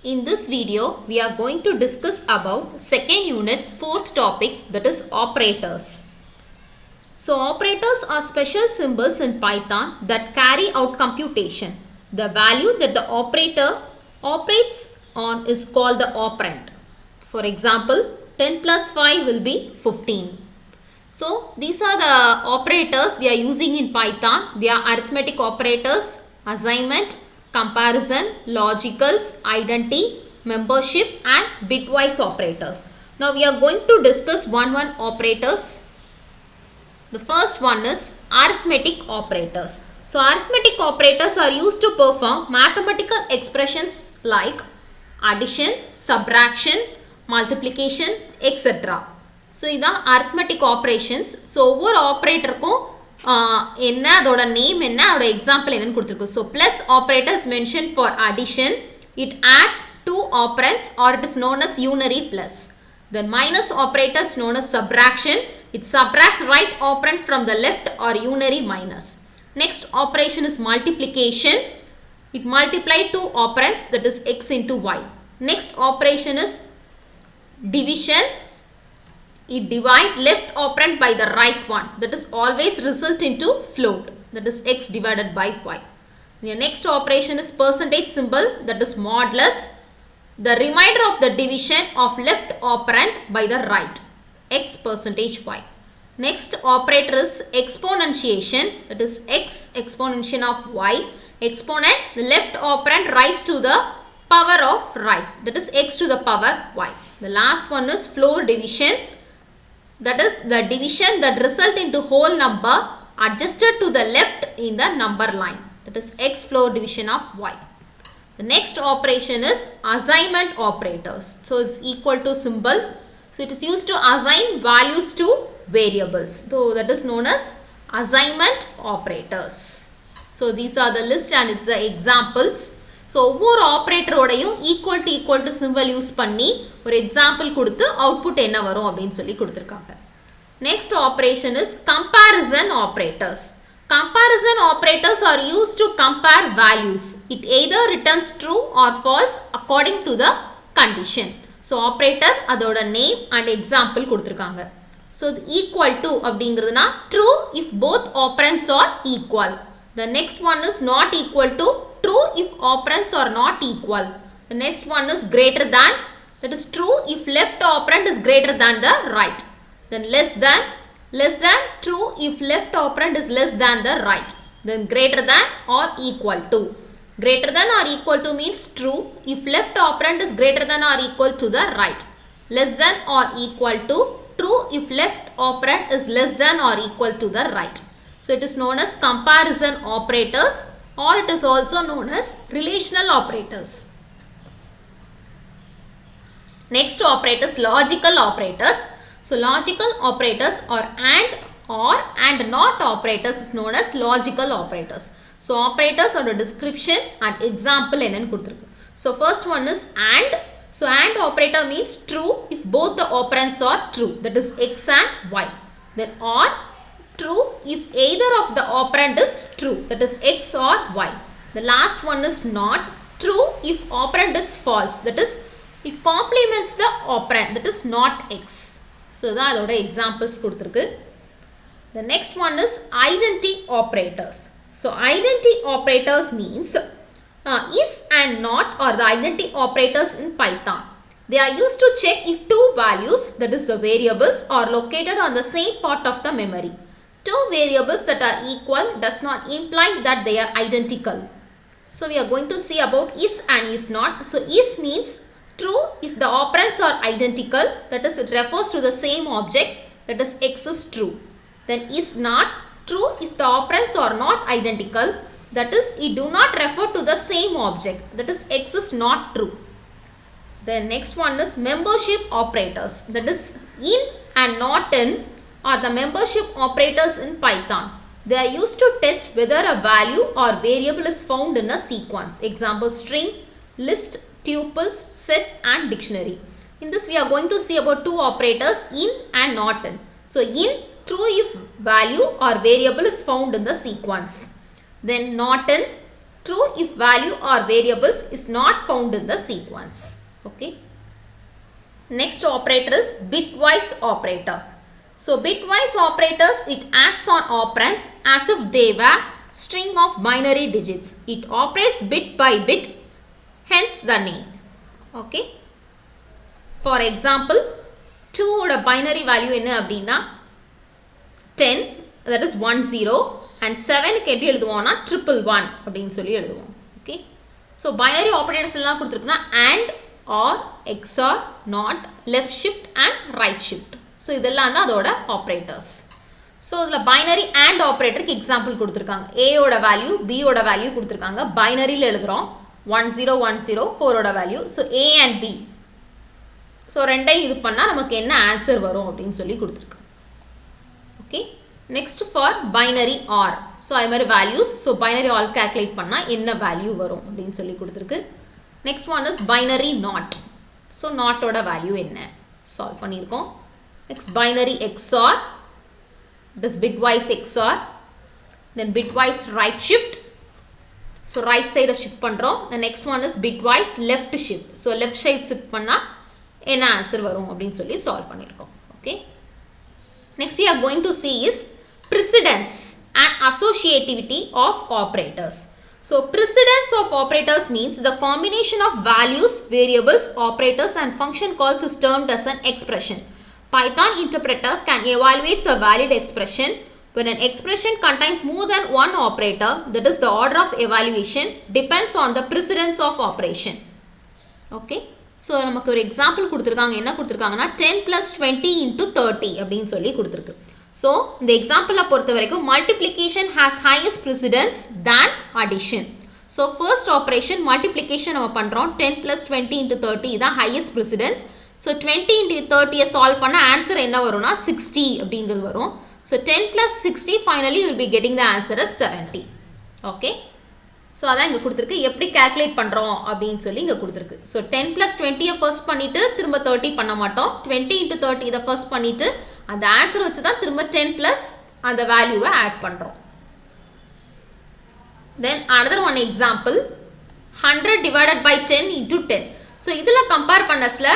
In this video, we are going to discuss about second unit, fourth topic, that is operators. So operators are special symbols in Python that carry out computation. The value that the operator operates on is called the operand. For example, 10 plus 5 will be 15. So these are the operators we are using in Python. They are arithmetic operators, assignment, comparison, logicals, identity, membership and bitwise operators. Now we are going to discuss one operators. The first one is arithmetic operators. So arithmetic operators are used to perform mathematical expressions like addition, subtraction, multiplication, etc. So இதான் arithmetic operations. So ஒவ்வொரு ஆப்ரேட்டருக்கும் என்ன அதோட name என்ன அதோட example என்னன்னு கொடுத்துருக்கோம். So plus operator is mentioned for addition. It add two operands or it is known as unary plus. Then minus operator is known as subtraction. It subtracts right operand from the left or unary minus. Next operation is multiplication. It multiply two operands, that is x into y. Next operation is division. It divide left operand by the right one, that is always result into float, that is x divided by y. The next operation is percentage symbol, that is modulus, the remainder of the division of left operand by the right, x percentage y. Next operator is exponentiation, that is x exponentiation of y, exponent the left operand rise to the power of right, that is x to the power y. The last one is floor division, that is the division that result into whole number adjusted to the left in the number line, that is x floor division of y. The next operation is assignment operators. So it's equal to symbol. So it is used to assign values to variables. So that is known as assignment operators. So these are the list and it's the examples. So ஒவ்வொரு ஆப்ரேட்டரோடையும் equal to simple use பண்ணி ஒரு example கொடுத்து output என்ன வரும் அப்படின்னு சொல்லி கொடுத்துருக்காங்க. Next operation is comparison operators. Comparison operators are used to compare values. It either returns true or false according to the condition. So operator அதோட name and example கொடுத்துருக்காங்க. So equal to அப்படிங்கிறதுனா true if both operands are equal. The next one is not equal to, true if operands are not equal. The next one is greater than, that is true if left operand is greater than the right. Then less than, true if left operand is less than the right. Then greater than or equal to. Greater than or equal to means true if left operand is greater than or equal to the right. Less than or equal to, true if left operand is less than or equal to the right. So it is known as comparison operators, or it is also known as relational operators. Next operators, logical operators. So logical operators or and not operators is known as logical operators. So operators are the description and example என்னன்னு கொடுத்திருக்கு. So first one is and. So and operator means true if both the operands are true, that is x and y. Then or true if either of the operand is true, that is x or y. The last one is not true if operand is false, that is it complements the operand, that is not x. So தான் அதோட examples கொடுத்திருக்கு. The next one is identity operators. So identity operators means is and not are the identity operators in Python. They are used to check if two values, that is the variables, are located on the same part of the memory. Two variables that are equal does not imply that they are identical. So we are going to see about is and is not. So is means true if the operands are identical, that is it refers to the same object, that is x is true. Then is not true if the operands are not identical, that is it do not refer to the same object, that is x is not true. The next one is membership operators, that is in and not in are the membership operators in Python. They are used to test whether a value or variable is found in a sequence. Example string, list, tuples, sets and dictionary. In this we are going to see about two operators, in and not in. So in, true if value or variable is found in the sequence. Then not in, True if value or variables is not found in the sequence. Okay. Next operator is bitwise operator. So bitwise operators, it acts on operands as if they were string of binary digits. It operates bit by bit, hence the name. Okay. For example, 2 oda binary value enna appadina 10, that is 10, and 7 க்கு எப்படி எழுதுவோம்னா 111 அப்படினு சொல்லி எழுதுவோம். Okay. So binary operators எல்லாம் கொடுத்திருக்குனா and, or, XOR, not, left shift and right shift. So இதெல்லாம் தான் அதோட operators. So இதுல binary and operatorக்கு example கொடுத்திருக்காங்க. A ஓட value, B ஓட value கொடுத்திருக்காங்க. Binaryல எழுதுறோம் 1010 4 ஓட value. So A and B. So ரெண்டையும் இது பண்ணா நமக்கு என்ன ஆன்சர் வரும் அப்படினு சொல்லி கொடுத்திருக்காங்க. Okay. Next for binary OR. So அது மாதிரி values. So binary OR calculate பண்ணா என்ன value வரும் அப்படினு சொல்லி கொடுத்திருக்கு. Next one is binary NOT. So NOT ஓட value என்ன solve பண்ணிருக்கோம். Next binary XOR. This bitwise XOR. Then bitwise right shift. So right side shift பண்றோம். The next one is bitwise left shift. So left side shift பண்ணா என்ன answer வரும் அப்படினு சொல்லி solve பண்ணிருக்கோம். Okay. Next we are going to see is precedence and associativity of operators. So precedence of operators means the combination of values, variables, operators and function calls is termed as an expression. Python interpreter can evaluate a valid expression when an expression contains more than one operator, that is the order of evaluation depends on the precedence of operation. Okay. So நமக்கு ஒரு example கொடுத்திருக்காங்க. என்ன கொடுத்திருக்காங்கன்னா 10 plus 20 into 30 அப்படினு சொல்லி கொடுத்திருக்கு. So இந்த எக்ஸாம்பிளை பொறுத்த வரைக்கும் multiplication has highest precedence than addition. So first operation multiplication நம்ம பண்றோம். 10 plus 20 into 30 இதான் highest precedence. So 20 into 30 solve பண்ண ஆன்சர் என்ன வரும்னா 60 அப்படிங்கிறது வரும். So 10 plus 60 finally you will be getting the answer as 70. Okay. So அதான் இங்க கொடுத்திருக்கு. எப்படி calculate பண்றோம் அப்படினு சொல்லி இங்க கொடுத்திருக்கு. So 10 plus 20 first பண்ணிட்டு திரும்ப 30 பண்ண மாட்டோம். 20 into 30 இத first பண்ணிட்டு அந்த ஆன்சர் வச்சு தான் திரும்ப 10 plus அந்த வேல்யூவை ஆட் பண்றோம். Then another one example 100 divided by 10 into 10. So இதுல கம்பேர் பண்ணஸ்ல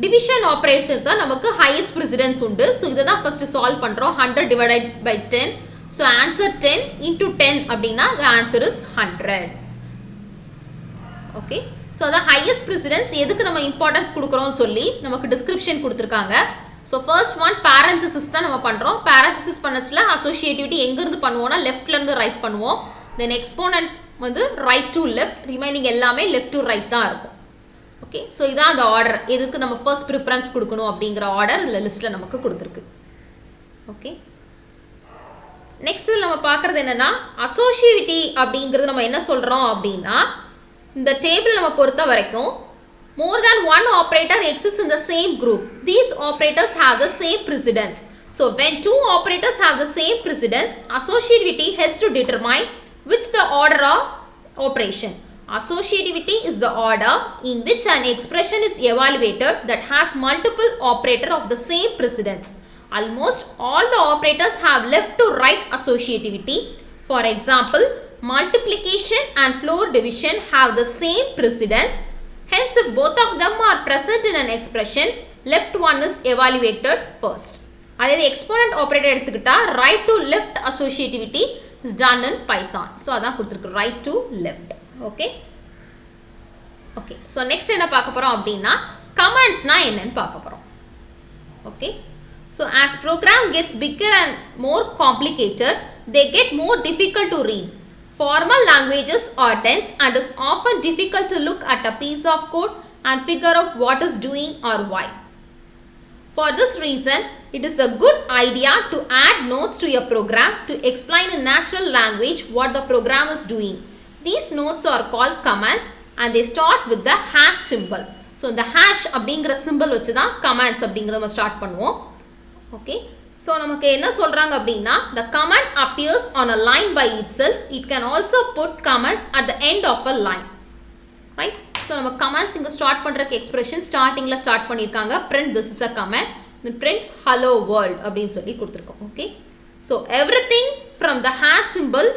division operation தான் நமக்கு highest precedence உண்டு. So இத தான் first solve பண்றோம். 100 divided by 10. So answer 10 into 10 அப்படினா the answer is 100. Okay. So the highest precedence எதுக்கு நம்ம importance கொடுக்கறோம்னு சொல்லி நமக்கு description கொடுத்திருக்காங்க. So first one parenthesis தான் நம்ம பண்றோம். parenthesis பண்ணஸ்ல associativity எங்க இருந்து பண்ணுவோம்னா leftல இருந்து right பண்ணுவோம். Then exponent வந்து right to left, remaining எல்லாமே left to right தான் இருக்கும். Okay. So இதான் அந்த order. எதுக்கு நம்ம first preference கொடுக்கணும் அப்படிங்கற order இந்த லிஸ்ட்ல நமக்கு கொடுத்திருக்கு. Okay. Next நம்ம பார்க்கிறது என்னன்னா associativity அப்படிங்கிறது நம்ம என்ன சொல்றோம் அப்படினா இந்த டேபிள் நம்ம பொறுத்த வரைக்கும் more than one operator exists in the same group. These operators have the same precedence. So when two operators have the same precedence, associativity helps to determine which the order of operation. Associativity is the order in which an expression is evaluated that has multiple operators of the same precedence. Almost all the operators have left to right associativity. For example, multiplication and floor division have the same precedence. Hence, if both of them are present in an expression, left one is evaluated first. That is, exponent operator எடுத்துக்கிட்டா right to left associativity is done in Python. So, அதான் கொடுத்திருக்கு right to left. Okay. Okay. So, next என்ன பார்க்க போறோம் அப்படினா commandsனா என்னன்னு பார்க்க போறோம். Okay. So as program gets bigger and more complicated, they get more difficult to read. Formal languages are dense and it's often difficult to look at a piece of code and figure out what is doing or why. For this reason, it is a good idea to add notes to your program to explain in natural language what the program is doing. These notes are called commands and they start with the hash symbol. So the hash அப்படிங்கற symbol வச்சு தான் commands அப்படிங்கறத நம்ம start பண்ணுவோம். Okay. So நமக்கு என்ன சொல்றாங்க அப்படினா the command appears on a line by itself. It can also put commands at the end of a line. Right? So நம்ம commands இங்க ஸ்டார்ட் பண்றதுக்கு expression startingல ஸ்டார்ட் பண்ணிருக்காங்க. Print this is a command. Then print hello world அப்படினு சொல்லி கொடுத்திருக்கோம். Okay. So everything from the hash symbol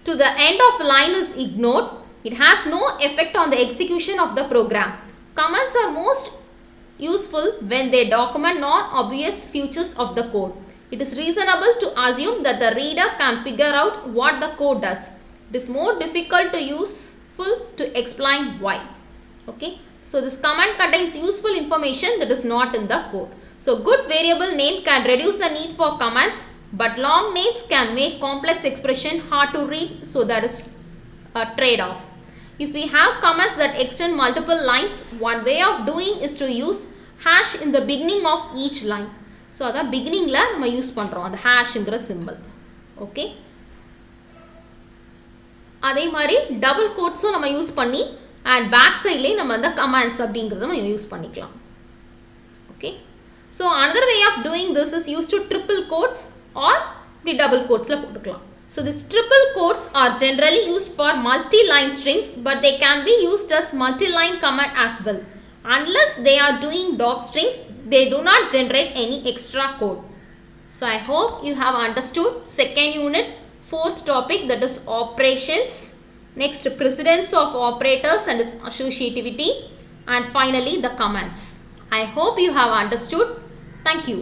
to the end of line is ignored. It has no effect on the execution of the program. Comments are most useful when they document non-obvious features of the code. It is reasonable to assume that the reader can figure out what the code does. It is more difficult to useful to explain why. Okay. So this comment contains useful information that is not in the code. So good variable name can reduce the need for comments, but long names can make complex expression hard to read. So there is a trade-off. If we have comments that extend multiple lines, one way of doing is to use hash in the beginning of each line. So that beginning la நம்ம use பண்றோம் அந்த ஹேஷ்ங்கற symbol. Okay. அதே மாதிரி double கோட்ஸும் நம்ம use பண்ணி and back side ல நம்ம அந்த கமாண்ட்ஸ் அப்படிங்கறத நம்ம யூஸ் பண்ணிக்கலாம். Okay. So another way of doing this is used to triple quotes or the double quotes la போட்டுக்கலாம். So these triple quotes are generally used for multi-line strings, but they can be used as multi-line command as well. Unless they are doing doc strings, they do not generate any extra code. So I hope you have understood second unit, fourth topic, that is operations. Next, precedence of operators and its associativity, and finally the commands. I hope you have understood. Thank you.